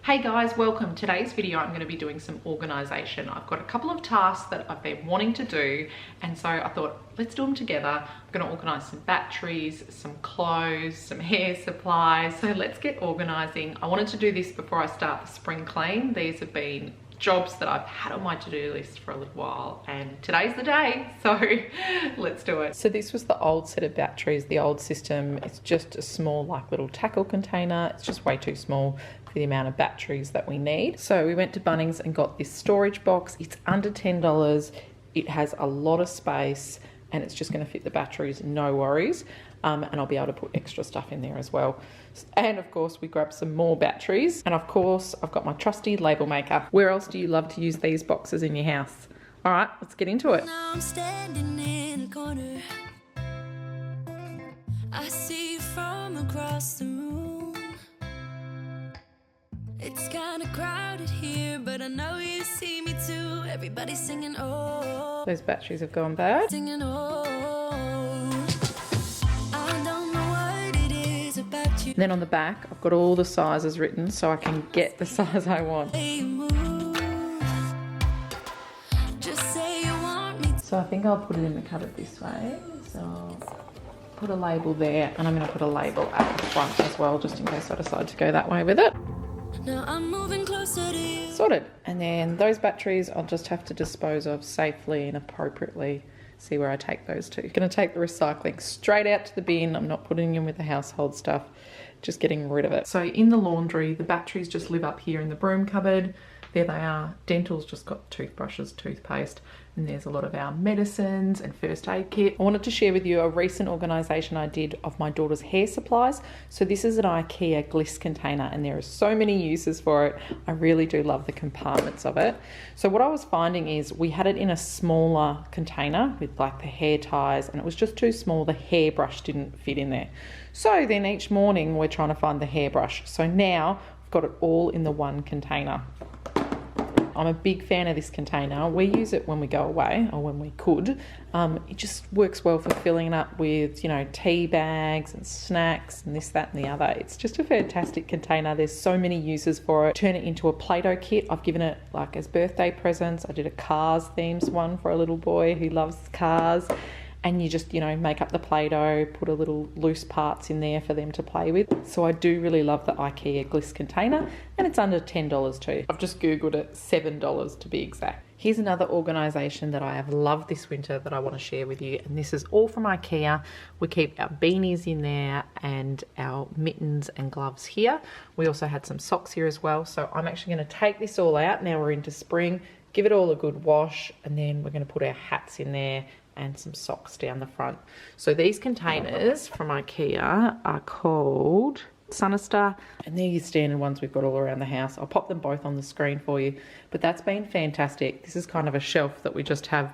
Hey guys, welcome. Today's video I'm going to be doing some organisation. I've got a couple of tasks that I've been wanting to do, and so I thought let's do them together. I'm going to organise some batteries, some clothes, some hair supplies. So let's get organising. I wanted to do this before I start the spring clean. These have been jobs that I've had on my to-do list for a little while, and today's the day, so let's do it. So this was the old set of batteries, the old system. It's just a small like little tackle container. It's just way too small for the amount of batteries that we need. So we went to Bunnings and got this storage box. It's under $10. It has a lot of space and it's just going to fit the batteries, no worries. And I'll be able to put extra stuff in there as well. And of course we grabbed some more batteries, and of course I've got my trusty label maker. Where else do you love to use these boxes in your house? All right, let's get into it. Now I'm standing in a corner. I see you from across the room. It's kind of crowded here, but I know you see me too. Everybody's singing oh. Those batteries have gone bad. Singing oh. I don't know what it is about you. Then on the back I've got all the sizes written so I can get the size I want. You move. Just say you want me. So I think I'll put it in the cupboard this way. So I'll put a label there, and I'm going to put a label at the front as well, just in case I decide to go that way with it. Now I'm moving closer to you. Sorted. And then those batteries I'll just have to dispose of safely and appropriately. See where I take those to. Going to take the recycling straight out to the bin. I'm not putting in with the household stuff, just getting rid of it. So in the laundry, the batteries just live up here in the broom cupboard. There they are. Dental's just got toothbrushes, toothpaste, and there's a lot of our medicines and first aid kit. I wanted to share with you a recent organisation I did of my daughter's hair supplies. So this is an Ikea gliss container, and there are so many uses for it. I really do love the compartments of it. So what I was finding is we had it in a smaller container with like the hair ties, and it was just too small. The hairbrush didn't fit in there. So then each morning we're trying to find the hairbrush. So now I've got it all in the one container. I'm a big fan of this container. We use it when we go away, or when we could. It just works well for filling it up with, you know, tea bags and snacks and this, that and the other. It's just a fantastic container. There's so many uses for it. Turn it into a Play-Doh kit. I've given it like as birthday presents. I did a Cars themes one for a little boy who loves cars. And you just, you know, make up the Play-Doh, put a little loose parts in there for them to play with. So I do really love the Ikea gliss container, and it's under $10 too. I've just Googled it, $7 to be exact. Here's another organisation that I have loved this winter that I want to share with you, and this is all from Ikea. We keep our beanies in there and our mittens and gloves here. We also had some socks here as well. So I'm actually going to take this all out. Now we're into spring, give it all a good wash, and then we're going to put our hats in there and some socks down the front. So these containers from Ikea are called Sinister, and they're your standard ones we've got all around the house. I'll pop them both on the screen for you, but that's been fantastic. This is kind of a shelf that we just have.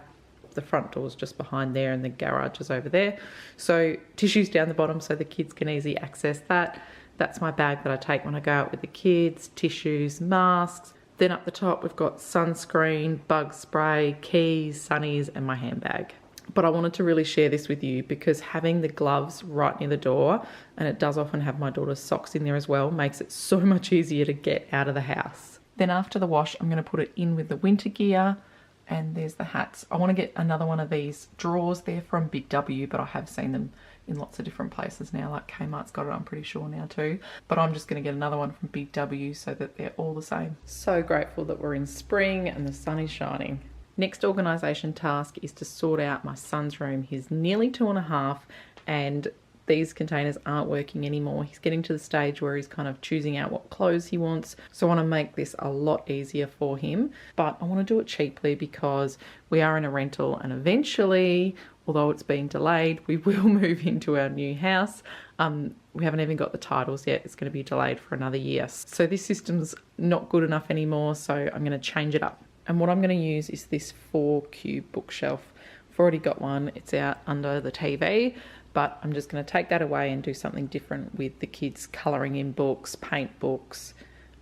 The front door's just behind there and the garage is over there. So tissues down the bottom so the kids can easily access that. That's my bag that I take when I go out with the kids. Tissues, masks. Then up the top we've got sunscreen, bug spray, keys, sunnies, and my handbag. But I wanted to really share this with you because having the gloves right near the door, and it does often have my daughter's socks in there as well, makes it so much easier to get out of the house. Then after the wash, I'm going to put it in with the winter gear, and there's the hats. I want to get another one of these drawers. They're from Big W, but I have seen them in lots of different places now, like Kmart's got it, I'm pretty sure now too. But I'm just going to get another one from Big W so that they're all the same. So grateful that we're in spring and the sun is shining. Next organisation task is to sort out my son's room. He's nearly 2.5 and these containers aren't working anymore. He's getting to the stage where he's kind of choosing out what clothes he wants. So I want to make this a lot easier for him, but I want to do it cheaply because we are in a rental, and eventually, although it's being delayed, we will move into our new house. We haven't even got the titles yet. It's going to be delayed for another year. So this system's not good enough anymore, so I'm going to change it up. And what I'm going to use is this 4-cube bookshelf. I've already got one. It's out under the TV, but I'm just going to take that away and do something different with the kids' colouring in books, paint books,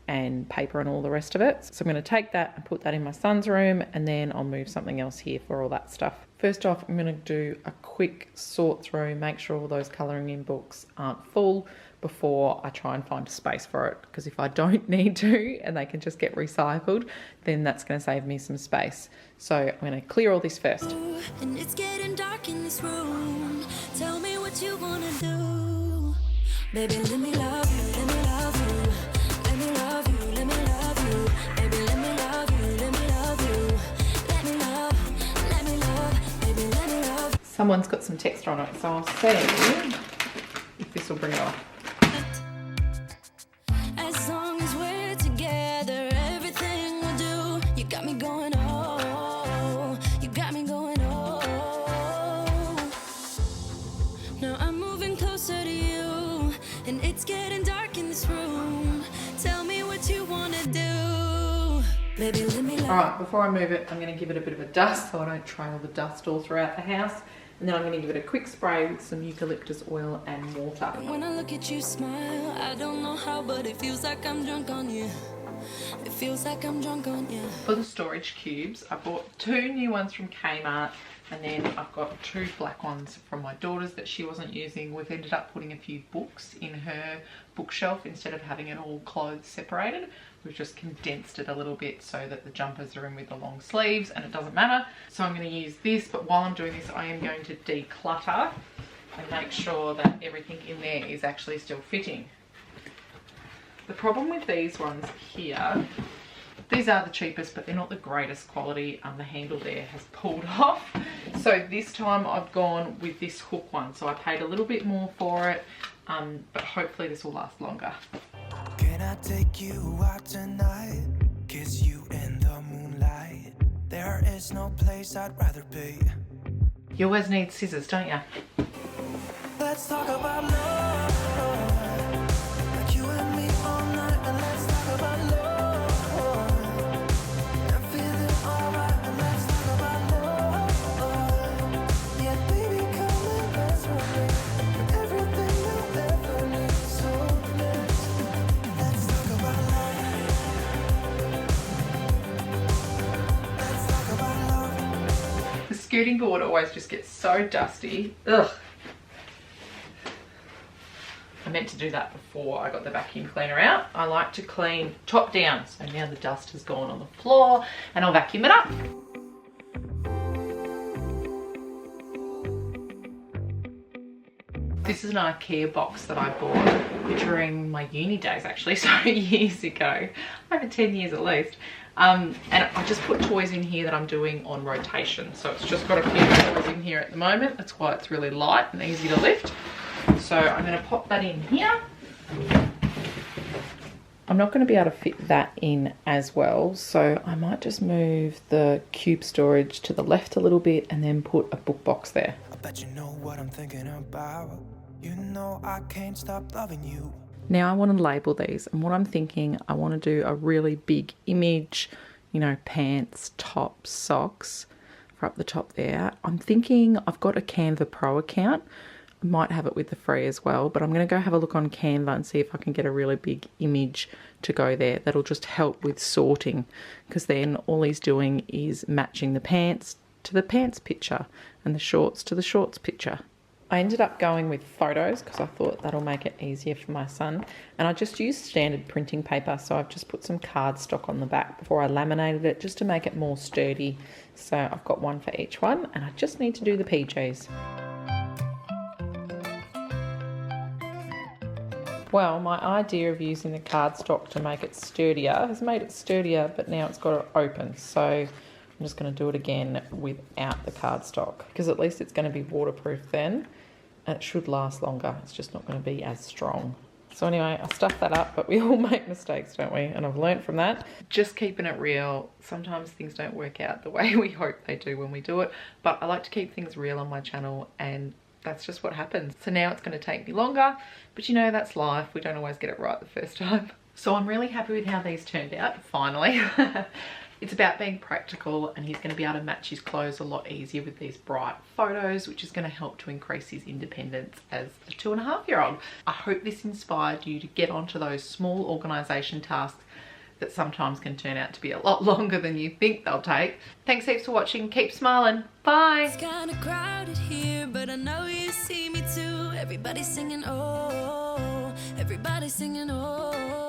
and paper and all the rest of it. So I'm going to take that and put that in my son's room, and then I'll move something else here for all that stuff. First off, I'm going to do a quick sort through, make sure all those colouring in books aren't full before I try and find a space for it, because if I don't need to and they can just get recycled, then that's going to save me some space. So I'm going to clear all this first. And it's getting dark in this room. Tell me what you wanna do. Baby, let me love you, let me love you. Let me love you, let me love you. Baby, let me love you, let me love you. Let me love, baby, let me love. Someone's got some texture on it, so I'll see if this will bring it off. As long as we're together, everything we'll do. You got me going, oh, you got me going, oh. Now I'm moving closer to you, and it's getting dark in this room. Tell me what you wanna do. Baby, let me love. All right, before I move it, I'm going to give it a bit of a dust so I don't trail the dust all throughout the house. And then I'm going to give it a quick spray with some eucalyptus oil and water. When I look at you smile, I don't know how, but it feels like I'm drunk on you. It feels like I'm drunk on you. For the storage cubes, I bought 2 new ones from Kmart, and then I've got 2 black ones from my daughter's that she wasn't using. We've ended up putting a few books in her bookshelf instead of having it all clothes separated. We've just condensed it a little bit so that the jumpers are in with the long sleeves and it doesn't matter. So I'm going to use this, but while I'm doing this, I am going to declutter and make sure that everything in there is actually still fitting. The problem with these ones here, these are the cheapest, but they're not the greatest quality. The handle there has pulled off. So this time I've gone with this hook one. So I paid a little bit more for it, but hopefully this will last longer. Can I take you out tonight? Kiss you in the moonlight. There is no place I'd rather be. You always need scissors, don't you? Let's talk about love. Like you and me all night, and let's talk about love. I'm feeling alright, and let's talk about love. Yeah, baby, come and dance with me. Everything you'll ever need. So let's talk about love. Let's talk about love. The scooting board always just gets so dusty. Ugh. I meant to do that before I got the vacuum cleaner out. I like to clean top down. So now the dust has gone on the floor and I'll vacuum it up. This is an Ikea box that I bought during my uni days actually, so years ago, over 10 years at least. And I just put toys in here that I'm doing on rotation. So it's just got a few toys in here at the moment. That's why it's really light and easy to lift. So I'm going to pop that in here. I'm not going to be able to fit that in as well, so I might just move the cube storage to the left a little bit and then put a book box there. I bet you know what I'm thinking about. You know I can't stop loving you. Now I want to label these, and what I'm thinking, I want to do a really big image, you know, pants, tops, socks for up the top there. I'm thinking I've got a Canva Pro account. Might have it with the free as well, but I'm going to go have a look on Canva and see if I can get a really big image to go there. That'll just help with sorting, because then all he's doing is matching the pants to the pants picture and the shorts to the shorts picture. I ended up going with photos because I thought that'll make it easier for my son, and I just used standard printing paper, so I've just put some cardstock on the back before I laminated it just to make it more sturdy. So I've got one for each one, and I just need to do the PJs. Well, my idea of using the cardstock to make it sturdier has made it sturdier, but now it's got to open. So I'm just going to do it again without the cardstock, because at least it's going to be waterproof then, and it should last longer. It's just not going to be as strong. So anyway, I stuffed that up, but we all make mistakes, don't we? And I've learned from that. Just keeping it real. Sometimes things don't work out the way we hope they do when we do it, but I like to keep things real on my channel, and that's just what happens. So now it's going to take me longer, but you know, that's life. We don't always get it right the first time. So I'm really happy with how these turned out, finally. It's about being practical, and he's going to be able to match his clothes a lot easier with these bright photos, which is going to help to increase his independence as a 2.5-year-old. I hope this inspired you to get onto those small organisation tasks that sometimes can turn out to be a lot longer than you think they'll take. Thanks heaps for watching. Keep smiling. Bye. It's kinda crowded here, but I know you see me too. Everybody's singing, oh, everybody's singing, oh.